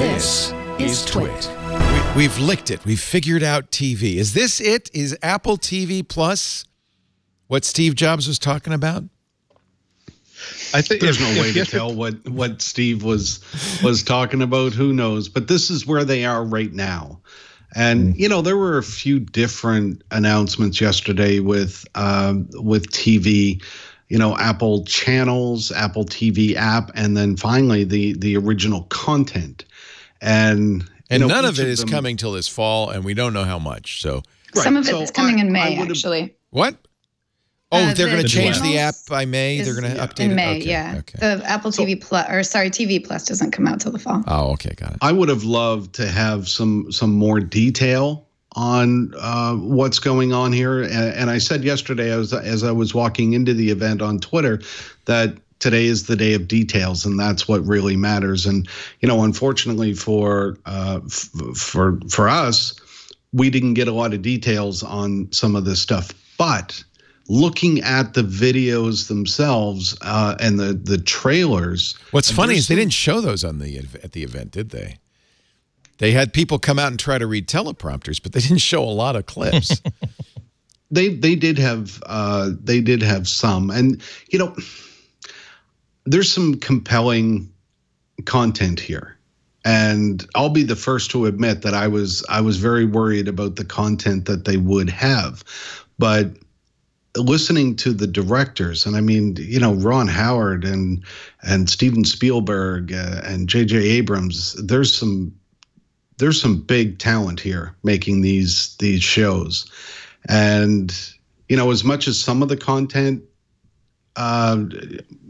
This is TWiT. We've licked it. We've figured out TV. Is this it? Is Apple TV Plus what Steve Jobs was talking about? I think there's no way to tell what Steve was talking about. Who knows? But this is where they are right now. And, you know, there were a few different announcements yesterday with TV, you know, Apple channels, Apple TV app, and then finally the original content. And none of it is coming till this fall, and we don't know how much. So some of it is coming in May, actually. What? Oh, they're going to change the app by May. They're going to update in it May. Okay. Yeah. Okay. The Apple TV Plus, TV Plus doesn't come out till the fall. Oh, okay, got it. I would have loved to have some more detail on what's going on here. And I said yesterday, as I was walking into the event on Twitter, that today is the day of details, and that's what really matters. And you know, unfortunately for us, we didn't get a lot of details on some of this stuff. But looking at the videos themselves and the trailers, what's funny is they didn't show those at the event, did they? They had people come out and try to read teleprompters, but they didn't show a lot of clips. They did have some, and you know, there's some compelling content here, and I'll be the first to admit that I was very worried about the content that they would have, but listening to the directors, and I mean, you know, Ron Howard and Steven Spielberg and J.J. Abrams, there's some big talent here making these shows. And, you know, as much as some of the content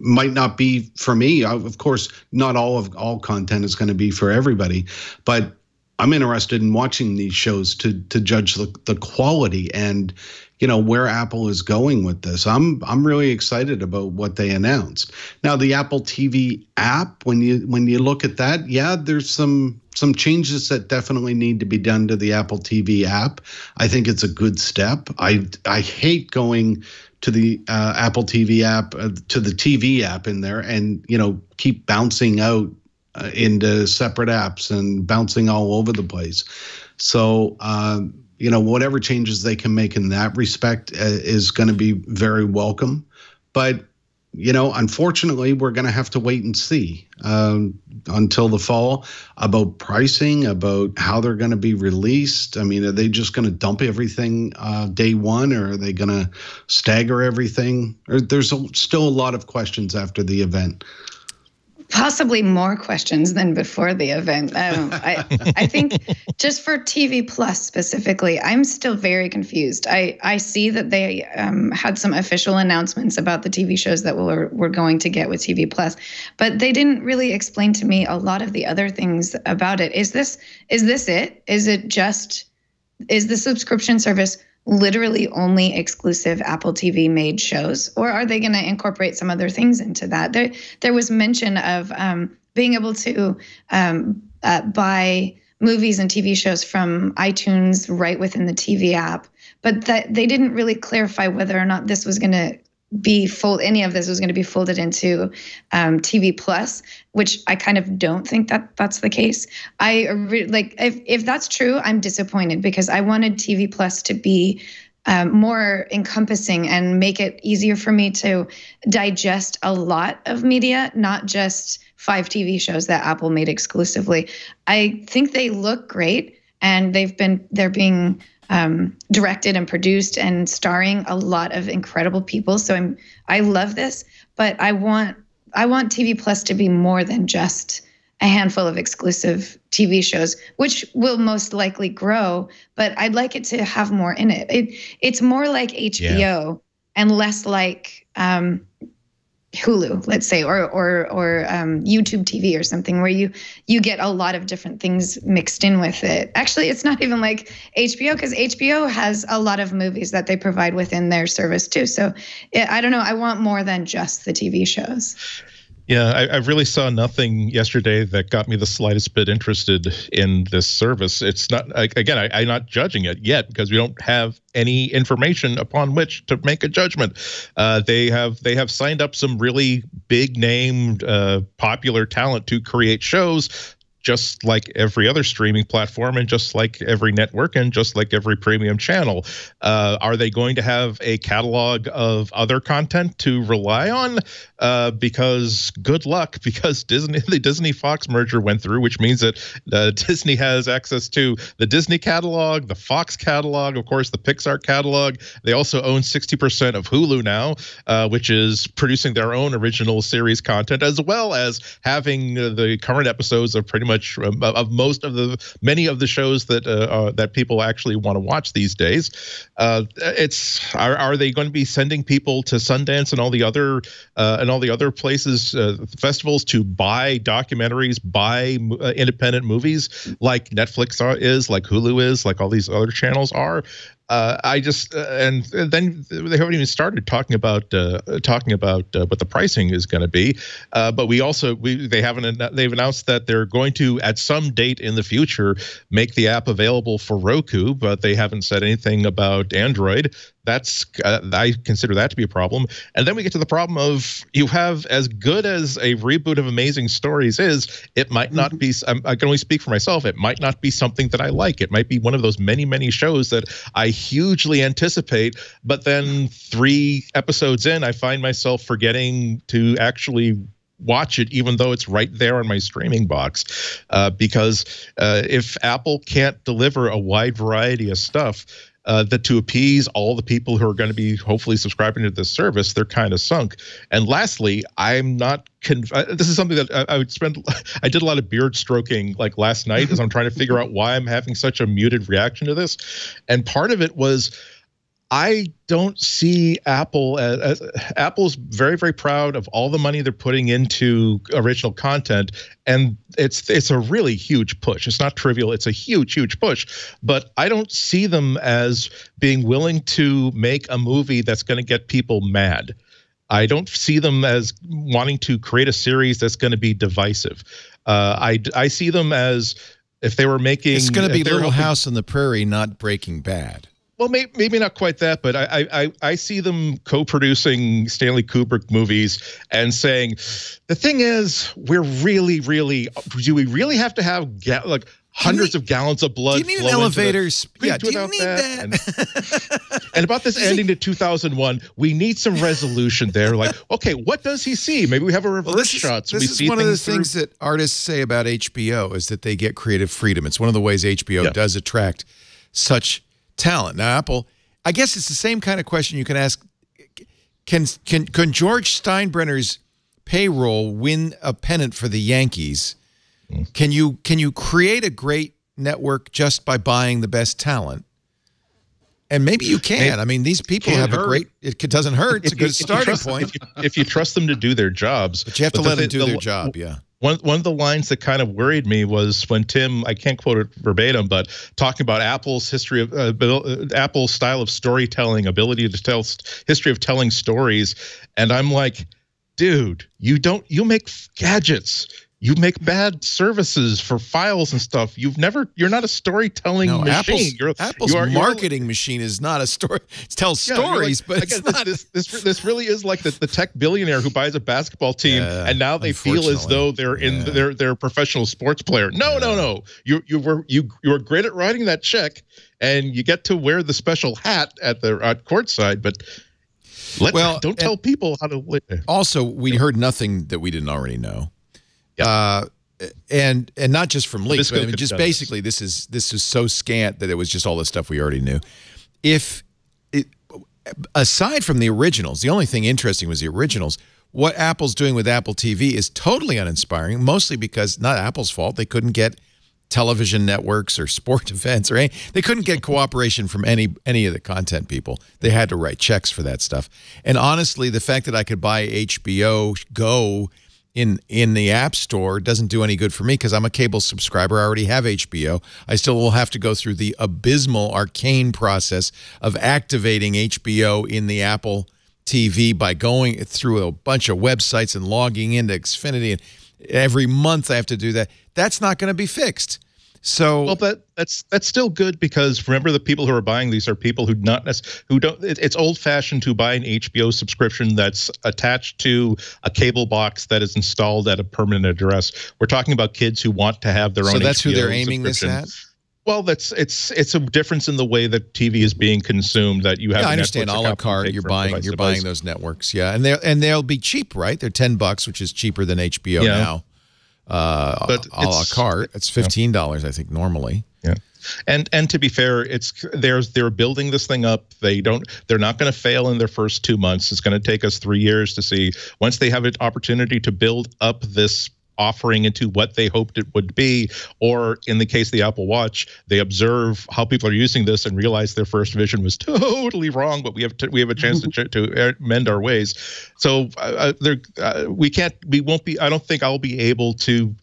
might not be for me, of course, not all content is going to be for everybody, but I'm interested in watching these shows to judge the quality and, you know, where Apple is going with this. I'm really excited about what they announced. Now, the Apple TV app, when you look at that, yeah, there's some changes that definitely need to be done to the Apple TV app. I think it's a good step. I hate going to the Apple TV app, to the TV app in there, and, you know, keep bouncing out into separate apps and bouncing all over the place. So, you know, whatever changes they can make in that respect is going to be very welcome. But, you know, unfortunately, we're going to have to wait and see until the fall about pricing, about how they're going to be released. I mean, are they just going to dump everything day one, or are they going to stagger everything? There's still a lot of questions after the event. Possibly more questions than before the event. I think just for TV Plus specifically, I'm still very confused. I see that they had some official announcements about the TV shows that we're going to get with TV Plus, but they didn't really explain to me a lot of the other things about it. Is this it? Is the subscription service literally only exclusive Apple TV made shows, or are they going to incorporate some other things into that? There was mention of being able to buy movies and TV shows from iTunes right within the TV app, but that they didn't really clarify whether or not this was going to be any of this was going to be folded into TV Plus, which I kind of don't think that that's the case. If that's true, I'm disappointed, because I wanted TV Plus to be more encompassing and make it easier for me to digest a lot of media, not just 5 TV shows that Apple made exclusively. I think they look great, and they're being directed and produced and starring a lot of incredible people. So I love this, but I want TV Plus to be more than just a handful of exclusive TV shows, which will most likely grow, but I'd like it to have more in it. It's more like HBO and less like Hulu, let's say, or YouTube TV or something, where you get a lot of different things mixed in with it. Actually, it's not even like HBO, because HBO has a lot of movies that they provide within their service too. So I don't know. I want more than just the TV shows. Yeah, I really saw nothing yesterday that got me the slightest bit interested in this service. It's not, again, I'm not judging it yet because we don't have any information upon which to make a judgment. They have signed up some really big named popular talent to create shows. just like every other streaming platform and just like every network and just like every premium channel. Are they going to have a catalog of other content to rely on? Because good luck, because the Disney-Fox merger went through, which means that Disney has access to the Disney catalog, the Fox catalog, of course, the Pixar catalog. They also own 60% of Hulu now, which is producing their own original series content, as well as having the current episodes of pretty much of many of the shows that that people actually want to watch these days. Are they going to be sending people to Sundance and all the other places, festivals, to buy documentaries, buy independent movies like Netflix is, like Hulu is, like all these other channels are? And then they haven't even started talking about what the pricing is going to be. But they've announced that they're going to, at some date in the future, make the app available for Roku, but they haven't said anything about Android. I consider that to be a problem. And then we get to the problem of, you have, as good as a reboot of Amazing Stories is, it might not be, I can only speak for myself, it might not be something that I like. It might be one of those many, many shows that I hugely anticipate, but then 3 episodes in, I find myself forgetting to actually watch it, even though it's right there on my streaming box. Because if Apple can't deliver a wide variety of stuff, that to appease all the people who are going to be hopefully subscribing to this service, they're kind of sunk. And lastly, I'm not this is something that I did a lot of beard stroking like last night as I'm trying to figure out why I'm having such a muted reaction to this. And part of it was, I don't see Apple as Apple's very, very proud of all the money they're putting into original content, and it's a really huge push. It's not trivial. It's a huge, huge push. But I don't see them as being willing to make a movie that's going to get people mad. I don't see them as wanting to create a series that's going to be divisive. I see them as, if they were making, it's going to be Little House on the Prairie, not Breaking Bad. Well, maybe not quite that, but I see them co-producing Stanley Kubrick movies and saying, the thing is, do we really have to have like hundreds of gallons of blood? Do you need elevators? Yeah, do you need that? And about this ending to 2001, we need some resolution there. Like, okay, what does he see? Maybe we have a reverse shot. So this is one of the things that artists say about HBO, is that they get creative freedom. It's one of the ways HBO does attract such talent. Now, Apple, I guess it's the same kind of question you can ask. Can George Steinbrenner's payroll win a pennant for the Yankees? Can you create a great network just by buying the best talent? And maybe you can. I mean, these people have a great, it doesn't hurt. It's a good starting point. If you trust them to do their jobs. But you have to let them do their job, yeah. One of the lines that kind of worried me was when Tim, I can't quote it verbatim, but talking about Apple's history of Apple's style of storytelling, ability to tell history of telling stories, and I'm like, dude, you make gadgets. You make bad services for files and stuff. You're not a storytelling machine. Apple's marketing machine is not a story. It tells stories, but it's not. This really is like the tech billionaire who buys a basketball team and now they feel as though they're they're a professional sports player. No. You were great at writing that check, and you get to wear the special hat at courtside, but. Don't tell people how to live. Also, we heard nothing that we didn't already know. And not just from leaks, but I mean, just basically this is so scant that it was just all the stuff we already knew. Aside from the originals, the only thing interesting was the originals. What Apple's doing with Apple TV is totally uninspiring, mostly because not Apple's fault. They couldn't get television networks or sport events or anything. They couldn't get cooperation from any of the content people. They had to write checks for that stuff. And honestly, the fact that I could buy HBO Go in the App Store doesn't do any good for me because I'm a cable subscriber. I already have HBO. I still will have to go through the abysmal, arcane process of activating HBO in the Apple TV by going through a bunch of websites and logging into Xfinity. And every month I have to do that. That's not going to be fixed. So well, that's still good, because remember, the people who are buying these are people who don't. It's old fashioned to buy an HBO subscription that's attached to a cable box that is installed at a permanent address. We're talking about kids who want to have their own. So that's HBO who they're aiming this at. Well, it's a difference in the way that TV is being consumed. That you have. Yeah, I understand. A la carte, you're buying those networks. Yeah, and they'll be cheap, right? They're $10, which is cheaper than HBO now. But a la carte, it's $15, I think, normally. Yeah, and to be fair, they're building this thing up. They're not going to fail in their first 2 months. It's going to take us 3 years to see, once they have an opportunity to build up this offering into what they hoped it would be, or in the case of the Apple Watch, they observe how people are using this and realize their first vision was totally wrong, but we have a chance to mend our ways. So we won't be. I don't think I'll be able to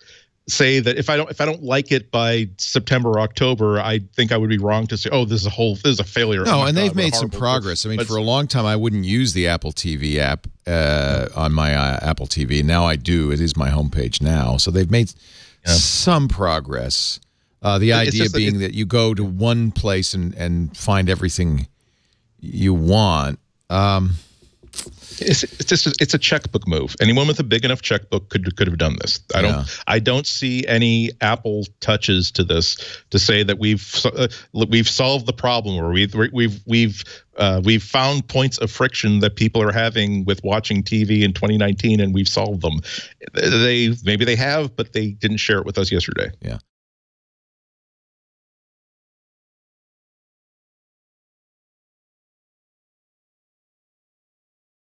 say that if I don't like it by September or October, I think I would be wrong to say, oh, this is a failure. No, and they've made some progress. I mean, for a long time, I wouldn't use the Apple TV app on my Apple TV. Now I do. It is my homepage now. So they've made some progress. The idea being that you go to one place and find everything you want. It's a checkbook move. Anyone with a big enough checkbook could have done this. I don't see any Apple touches to this to say that we've solved the problem, or we've found points of friction that people are having with watching TV in 2019, and we've solved them. Maybe they have, but they didn't share it with us yesterday. Yeah.